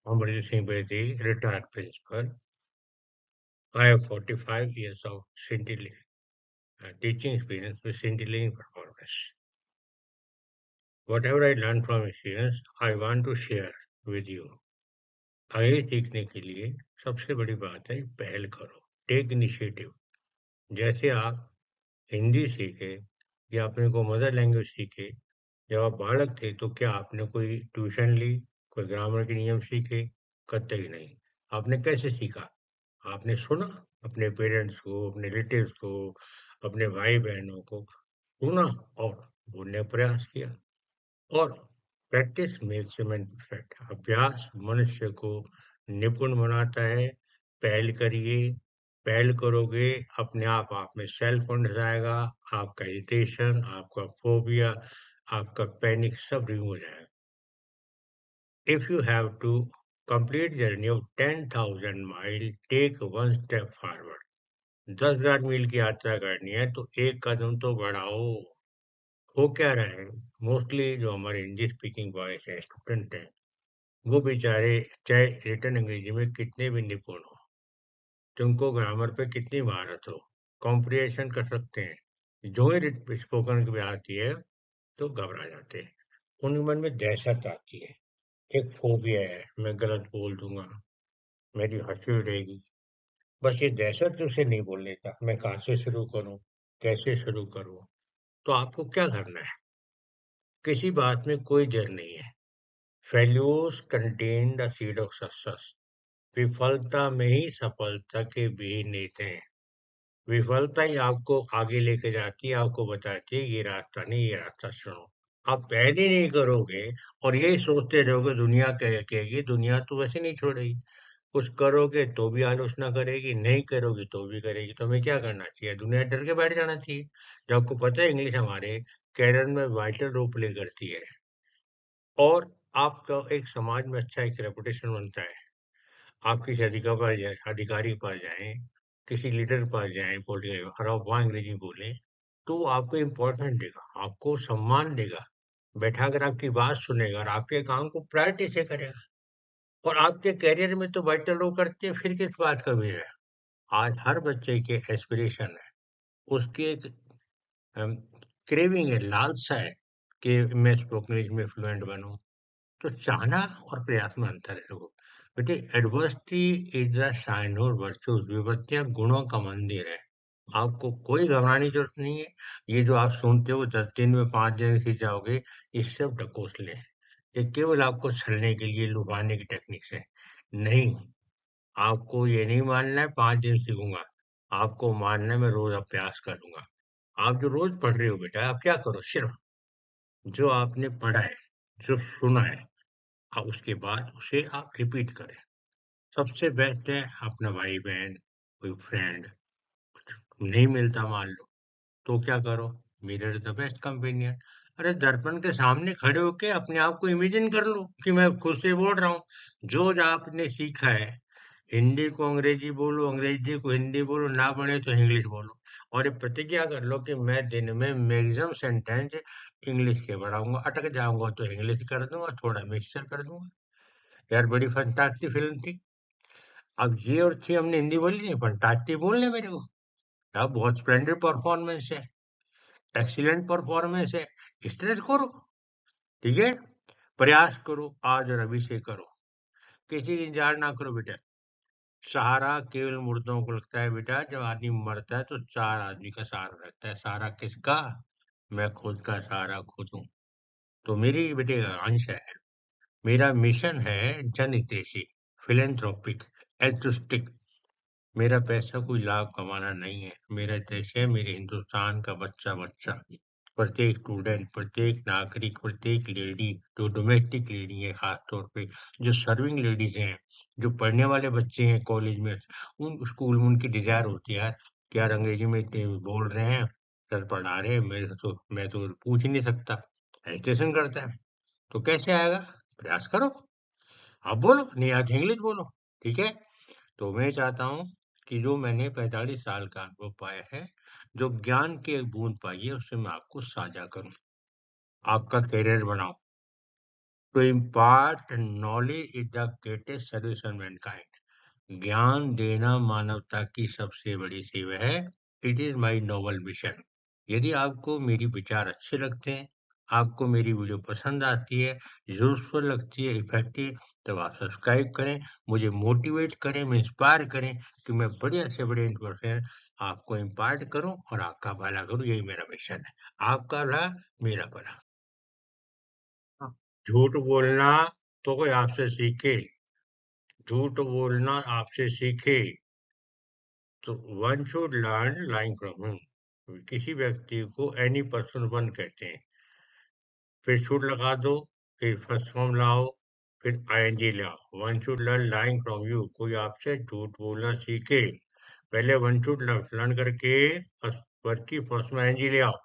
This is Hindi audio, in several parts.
Amrit Singh Bedi, retired principal. I have 45 years of teaching experience with scintillating performance. Whatever I learned from experience, I want to share with you. आगे सीखने के लिए सबसे बड़ी बात है पहल करो, टेक इनिशिएटिव। जैसे आप हिंदी सीखे या अपने को मदर लैंग्वेज सीखे, जब आप बालक थे तो क्या आपने कोई ट्यूशन ली, कोई ग्रामर के नियम सीखे? कतई नहीं। आपने कैसे सीखा? आपने सुना, अपने पेरेंट्स को, अपने रिलेटिव्स को, अपने भाई-बहनों को सुना और बोलने का प्रयास किया। और practice makes a man perfect. अभ्यास मनुष्य को निपुण बनाता है। पहल करिए, पहल करोगे, अपने आप में सेल्फ कॉन्फिडेंस आएगा, आपका इरिटेशन, आपका फोबिया, आपका पैनिक सब रिमूव हो जाएगा। If you have to complete journey of 10,000 miles, take one step forward. 10,000 मील की यात्रा करनी है तो एक कदम तो बढ़ाओ। हो क्या रहा है, मोस्टली जो हमारे हिंदी स्पीकिंग बॉयज हैं, स्टूडेंट हैं, वो बेचारे चाहे रिटन अंग्रेजी में कितने भी निपुण हो, तुमको ग्रामर पे कितनी महारत हो, कॉम्प्रिहेंशन कर सकते हैं, जो ही स्पोकन की बात आती है तो घबरा जाते हैं। उनके मन में दहशत आती है, एक फोबिया है, मैं गलत बोल दूंगा, मेरी हंसी उड़ेगी। बस ये दहशत उसे नहीं बोल देता, मैं कहाँ से शुरू करूँ, कैसे शुरू करूँ? तो आपको क्या करना है? किसी बात में कोई देर नहीं है। Failures contain the seed of success. विफलता में ही सफलता के बीज नीते हैं। विफलता ही आपको आगे लेके जाती है, आपको बताती है ये रास्ता नहीं, ये रास्ता चुनो। आप पहल ही नहीं करोगे और यही सोचते रहोगे दुनिया क्या कहेगी, दुनिया तो वैसे नहीं छोड़ेगी। कुछ करोगे तो भी आलोचना करेगी, नहीं करोगे तो भी करेगी। तो हमें क्या करना चाहिए? दुनिया डर के बैठ जाना चाहिए। जब आपको पता है इंग्लिश हमारे करियर में वाइटल रोल प्ले करती है और आपका एक समाज में अच्छा एक रेपुटेशन बनता है। आप किसी अधिकारी के पास जाएँ, किसी लीडर के पास जाएँ पॉलिटिकल और आप वहाँ अंग्रेजी बोलें, तो वो आपको इम्पोर्टेंट देगा, आपको सम्मान देगा, बैठाकर आपकी बात सुनेगा और आपके काम को प्रायोरिटी से करेगा। और आपके करियर में तो वाइटल रोल करती है, फिर किस बात का भय है? आज हर बच्चे के एस्पिरेशन है, उसकी एक अम, क्रेविंग है, लालसा है कि मैं स्पोकन इंग्लिश में फ्लुएंट बनूँ। तो चाहना और प्रयास में अंतर है देखो। बेटे adversity is the sign of virtues. विपत्तियाँ गुणों का मंदिर है। आपको कोई घबराने की ज़रूरत नहीं है। ये जो आप सुनते हो 10 दिन में 5 दिन सीख जाओगे, ये सब ढकोसले हैं। ये केवल आपको छलने के लिए, लुभाने की टेक्निक्स है। नहीं, आपको ये नहीं मानना है 5 दिन सीखूँगा। आपको मानना है मैं रोज़ अभ्यास करूँगा। आप जो रोज़ पढ़ रहे हो बेटा, आप क्या करो सिर्फ़ जो आपने पढ़ा है, जो सुना है, उसके बाद उसे आप रिपीट करें। सबसे बेस्ट है अपना भाई-बहन, कोई फ्रेंड नहीं मिलता मान लो, तो क्या करो? Mirror is the best companion. अरे दर्पण के सामने खड़े होके अपने आप को इमेजिन कर लो कि मैं खुद से बोल रहा हूँ। जो जो आपने सीखा है, हिंदी को अंग्रेजी बोलो, अंग्रेजी को हिंदी बोलो, ना बने तो इंग्लिश बोलो। और ये प्रतिज्ञा कर लो कि मैं दिन में मैक्सिमम सेंटेंस इंग्लिश के बढ़ाऊँगा, अटक जाऊँगा तो इंग्लिश कर दूँगा, थोड़ा मिक्सचर कर दूँगा। यार बड़ी फैंटास्टिक फ़िल्म थी। अब ये और थी हमने हिंदी बोली नहीं, फंटास्टिक बोलने मेरे को। क्या बहुत स्प्लेंडेड परफॉर्मेंस है, एक्सीलेंट परफॉर्मेंस है। इस तरह से करो, ठीक है? प्रयास करो, आज और अभी से करो। किसी की इंतज़ार ना करो बेटा। सहारा केवल मुर्दों को लगता है बेटा, जब आदमी मरता है तो 4 आदमी का सहारा रहता है। सहारा किसका? मैं खुद का सहारा खुद हूँ। तो मेरी बेटे अंश है, मेरा मिशन है जनहितैषी, फिलैंथ्रोपिक, एल्ट्रुइस्टिक। मेरा पैसा कोई लाभ कमाना नहीं है। मेरा देश है मेरे हिंदुस्तान का बच्चा-बच्चा। प्रत्येक स्टूडेंट, प्रत्येक नागरिक, प्रत्येक लेडी जो डोमेस्टिक लेडी है ख़ास तौर पे, जो सर्विंग लेडीज़ हैं, जो पढ़ने वाले बच्चे हैं कॉलेज में, उन स्कूल में उनकी डिज़ायर होती है यार कि यार अंग्रेज़ी में इतने बोल रहे हैं, सर पढ़ा रहे हैं, मैं तो पूछ ही नहीं सकता। हेजिटेशन करता है। तो कैसे आएगा? प्रयास करो। आप बोलो, नहीं आती इंग्लिश बोलो, ठीक है? तो मैं चाहता हूँ कि जो मैंने 45 साल का अनुभव पाया है, जो ज्ञान की एक बूँद पाई है, उससे मैं आपको साझा करूँ। आपका करियर बनाओ। To impart knowledge is the greatest service on mankind. ज्ञान देना मानवता की सबसे बड़ी सेवा है। It is my noble mission. यदि आपको मेरी विचार अच्छे लगते हैं, आपको मेरी वीडियो पसंद आती है, यूजफुल लगती है, इफेक्टिव, तब आप सब्सक्राइब करें, मुझे मोटिवेट करें, मैं इंस्पायर करें कि मैं बढ़िया से बढ़िया इन्फॉर्मेशन आपको इम्पार्ट करूं और आपका भला करूं। यही मेरा मिशन है। आपका भला, मेरा भला। झूठ बोलना तो कोई आपसे सीखे, झूठ बोलना आपसे सीखे, तो one should learn lying from him. किसी व्यक्ति को एनी पर्सन वन कहते हैं, फिर शुड लगा दो, फिर फर्स्ट फॉर्म लाओ, फिर आईएनजी लाओ। One should learn lying from you. कोई आपसे झूठ बोलना सीखे, पहले वन शुड लर्न करके वर्ड की फर्स्ट में आईएनजी ले आओ।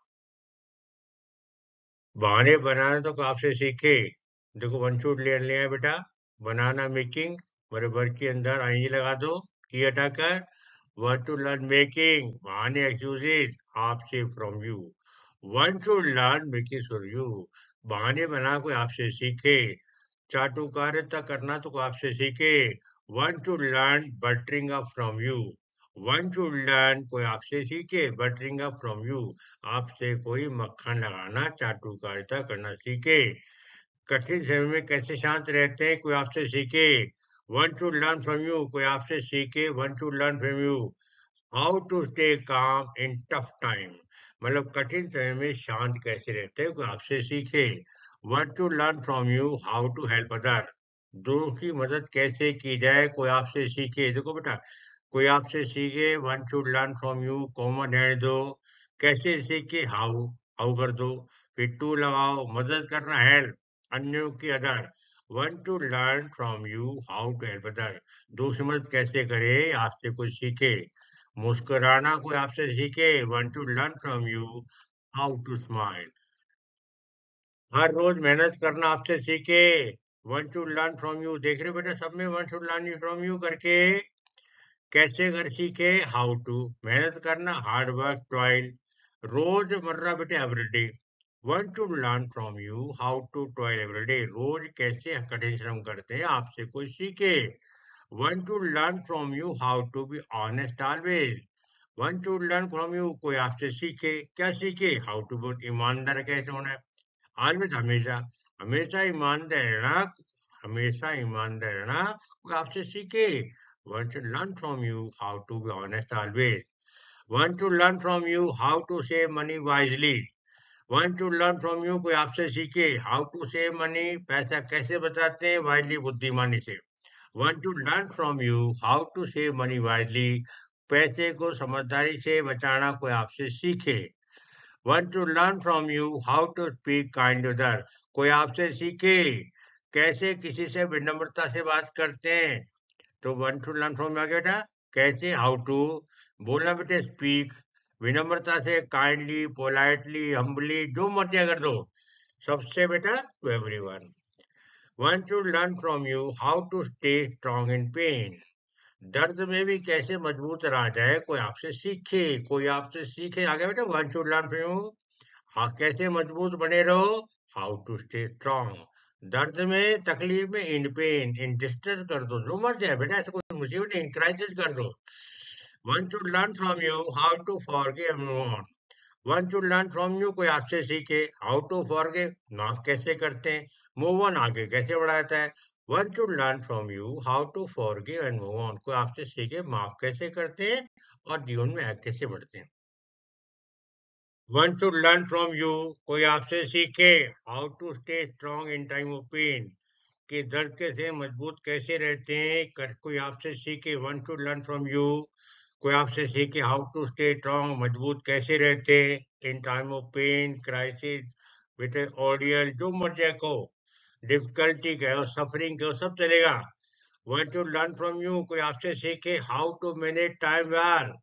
बहाने बनाना तो आपसे सीखे। देखो वन शुड ले लिया बेटा, बनाना मेकिंग, मेरे वर्ड के अंदर आईएनजी लगा दो, ई हटाकर वर्ड टू लर्न मेकिंग, बहाने एक्सक्यूजेज आपसे from you. One should learn making from you. बहाने बना कोई आपसे सीखे, चाटुकारिता करना तो कोई आपसे सीखे। One to learn buttering up from you. One to learn कोई आपसे सीखे, बटरिंग अप फ्रॉम यू। आपसे कोई मक्खन लगाना, चाटुकारिता करना सीखे। कठिन समय में कैसे शांत रहते हैं, कोई आपसे सीखे। One to learn from you. कोई आपसे सीखे, one to learn from you. How to stay calm in tough time, मतलब कठिन समय में शांत कैसे रहते हैं, कोई आपसे सीखे। What to learn from you, how to help other, दूसरों की मदद कैसे की जाए, कोई आपसे सीखे। देखो बेटा, कोई आपसे सीखे, one should learn from you, common रहने दो, कैसे सीखे, हाउ, हाउ कर दो, फिर टू लगाओ, मदद करना, हेल्प, अन्यों की, other. One to learn from you, how to help other, दूसरी मदद कैसे करे, आपसे कुछ सीखे। मुस्कुराना कोई आपसे सीखे, one to learn from you, how to smile. हर रोज मेहनत करना आपसे सीखे, one to learn from you. देख रहे हो बेटा, सब में one to learn from you करके कैसे कर सीखे, हाउ टू मेहनत करना, हार्ड वर्क, टॉयल, रोज मर्रा बेटे, everyday. One to learn from you, how to toil everyday, रोज कैसे कठिन श्रम करते हैं, आपसे कोई सीखे। One to learn from you, how to be honest always. One to learn from you, कोई आपसे सीखे, क्या सीखे, हाउ टू बी ईमानदार कैसे होना है, ऑलवेज, हमेशा, हमेशा ईमानदार रहना, हमेशा ईमानदार रहना, कोई आपसे सीखे। One to learn from you, how to be honest always. One to learn from you, how to save money wisely. One to learn from you, कोई आपसे सीखे, हाउ टू सेव मनी, पैसा कैसे बचाते हैं, वाइजली, बुद्धिमानी से। One to learn from you, how to save money wisely, पैसे को समझदारी से बचाना, कोई आपसे सीखे। One to learn from you, how to speak kind other, कोई आपसे सीखे, कैसे किसी से विनम्रता से बात करते हैं। तो वन टू लर्न फ्रॉम आ गया बेटा, कैसे, हाउ टू बोलना बेटे, स्पीक विनम्रता से, काइंडली, पोलाइटली, हम्बली, जो मर्जी अगर दो, सबसे बेटा, to everyone. One to learn from you, how to stay strong in pain, दर्द में भी कैसे मजबूत रहा जाए, कोई आपसे सीखे, कोई आपसे सीखे। आगे बेटा, one to learn from you, हाँ कैसे मजबूत बने रहो, हाउ टू स्टे स्ट्रांग, दर्द में, तकलीफ में, इन पेन, इन डिस्ट्रेस कर दो, जो मर जाए बेटा, ऐसे कोई मुसीबत इन क्राइसिस कर दो। One to learn from you, how to forgive and move on. One to learn from you, कोई आपसे सीखे, हाउ टू फॉरगिव, माफ कैसे करते हैं, मूव ऑन, आगे कैसे बढ़ाता है। One to learn from you, how to forgive and move on, कोई आपसे सीखे, माफ कैसे करते हैं और जीवन में आगे कैसे बढ़ते हैं। One to learn from you, कोई आपसे सीखे, how to stay strong in time of pain, कि दर्द के से मजबूत कैसे रहते हैं, कोई आपसे सीखे। One to learn from you, कोई आपसे सीखे, हाउ टू स्टे स्ट्रांग, मजबूत कैसे रहते हैं in time of pain, crisis, with ordeal, जो मर्जी को, डिफिकल्टी कहो, सफरिंग कहो, सब चलेगा। One to learn from you, कोई आपसे सीखे, how to manage time well,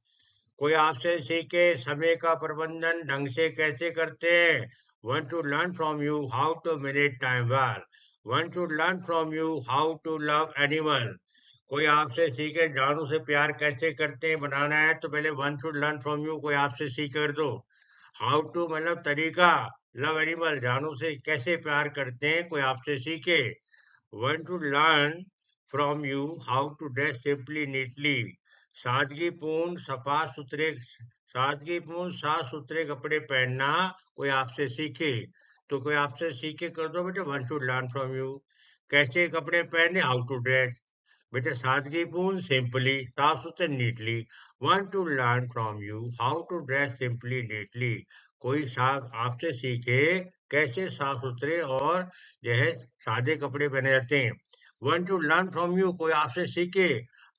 कोई आपसे सीखे, समय का प्रबंधन ढंग से कैसे करते हैं। One to learn from you, how to manage time well. One to learn from you, how to love animal, कोई आपसे सीखे, जानवरों से प्यार कैसे करते हैं, बनाना है तो पहले one to learn from you, कोई आपसे सीख कर दो। हाउ टू मतलब तरीका, लव एनिमल, जानवरों से कैसे प्यार करते हैं, कोई आपसे सीखे। Want to learn from you how to dress simply neatly. सादगीपूर्ण साफ सुथरे कपड़े पहनना कोई आपसे सीखे। तो कोई आपसे सीखे कर दो बेटा, one to learn from you. कैसे कपड़े पहने, हाउ टू ड्रेस। बेटा सादगीपूर्ण, सिंपली, साफ सुथरे, neatly. One to learn from you how to dress simply neatly. कोई साफ आपसे सीखे कैसे साफ सुथरे और जो है सादे कपड़े पहने जाते हैं। One to learn from you, कोई आपसे सीखे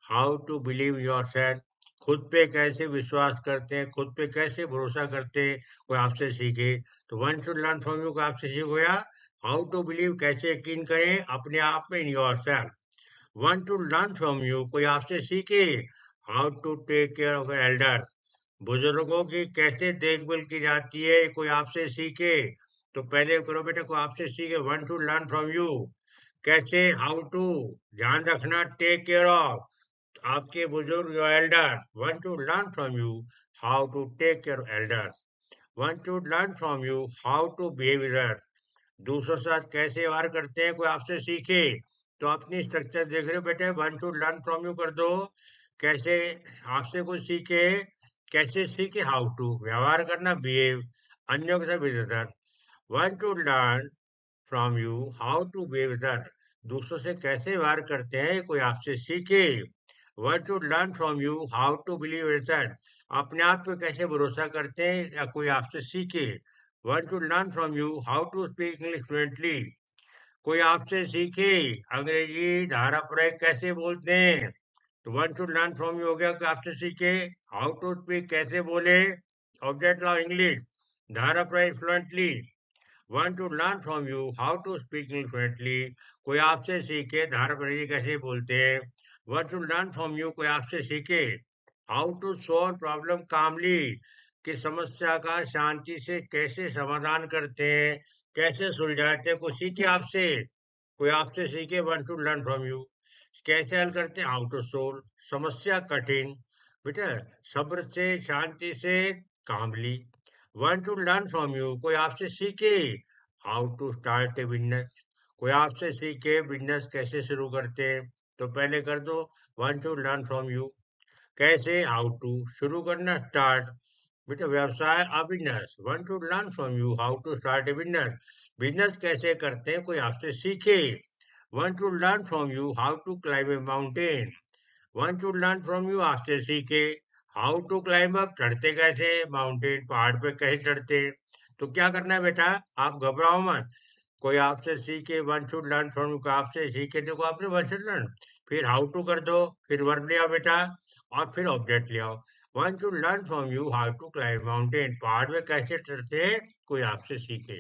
how to believe yourself. खुद पे कैसे विश्वास करते हैं, खुद पे कैसे भरोसा करते हैं, कोई आपसे सीखे। तो one to learn from you को आपसे सीख गया। हाउ टू बिलीव, कैसे यकीन करें अपने आप में, in yourself. One to learn from you, कोई आपसे सीखे how to take care of elder. बुजुर्गों की कैसे देखभाल की जाती है, कोई आपसे सीखे। तो पहले करो बेटा, कोई आपसे सीखे। One to learn from you, कैसे, हाउ टू, ध्यान रखना, टेक केयर ऑफ आपके बुजुर्ग जो elder. One to learn from you how to take care elder. One to learn from you how to behaviour. दूसरों के साथ कैसे व्यवहार करते हैं, कोई आपसे सीखे। तो अपनी स्ट्रक्चर देख रहे हो बेटे, one to learn from you कर दो। कैसे आपसे कुछ सीखे, कैसे सीखे, हाउ टू व्यवहार करना, बिहेव अन्यों के साथ बेहतर। One to learn from you how to behave बेहतर। दूसरों से कैसे व्यवहार करते हैं, कोई आपसे सीखे। One to learn from you how to believe बेहतर। अपने आप पे कैसे भरोसा करते हैं, या कोई आपसे सीखे। One to learn from you how to speak English fluently. कोई आपसे सीखे अंग्रेजी धारा प्रयोग कैसे बोलते हैं। तो one to learn from you हो गया कि आपसे सीखे हाउ टू स्पीक, कैसे बोले ऑब्जेक्ट ऑफ इंग्लिश, धारा प्रयोग fluently. One to learn from you how to speak English fluently. कोई आपसे सीखे धारा प्रयोग कैसे बोलते हैं। One to learn from you, कोई आपसे सीखे how to solve problem calmly, कि समस्या का शांति से कैसे समाधान करते हैं, कैसे सुलझाते हैं, कोई सीखे आपसे। कोई आपसे सीखे one to learn from you, कैसे हल करते हैं, हाउ टू सोल्व समस्या कठिन, बेटा सब्र से, शांति से, calmly. One to learn from you, कोई आपसे सीखे how to start a business. कोई आपसे सीखे बिजनेस कैसे शुरू करते हैं। तो पहले कर दो, one to learn from you, कैसे, हाउ टू, शुरू करना, स्टार्ट, बेटा व्यवसाय, a business. One to learn from you how to start a business. Business कैसे करते हैं, कोई आपसे सीखे। One to learn from you how to climb a mountain. One to learn from you, आपसे सीखे हाउ टू क्लाइंब अप, चढ़ते कैसे माउंटेन, पहाड़ पे कैसे चढ़ते। तो क्या करना है बेटा, आप घबराओ मत। कोई आपसे सीखे one should learn from you, आपसे सीखे, देखो आपने वन शुड लर्न, फिर हाउ टू कर दो, फिर वर्ब ले आओ बेटा, और फिर ऑब्जेक्ट ले आओ। One should learn from you how to climb mountain, पहाड़ में कैसे चढ़ते हैं, कोई आपसे सीखे।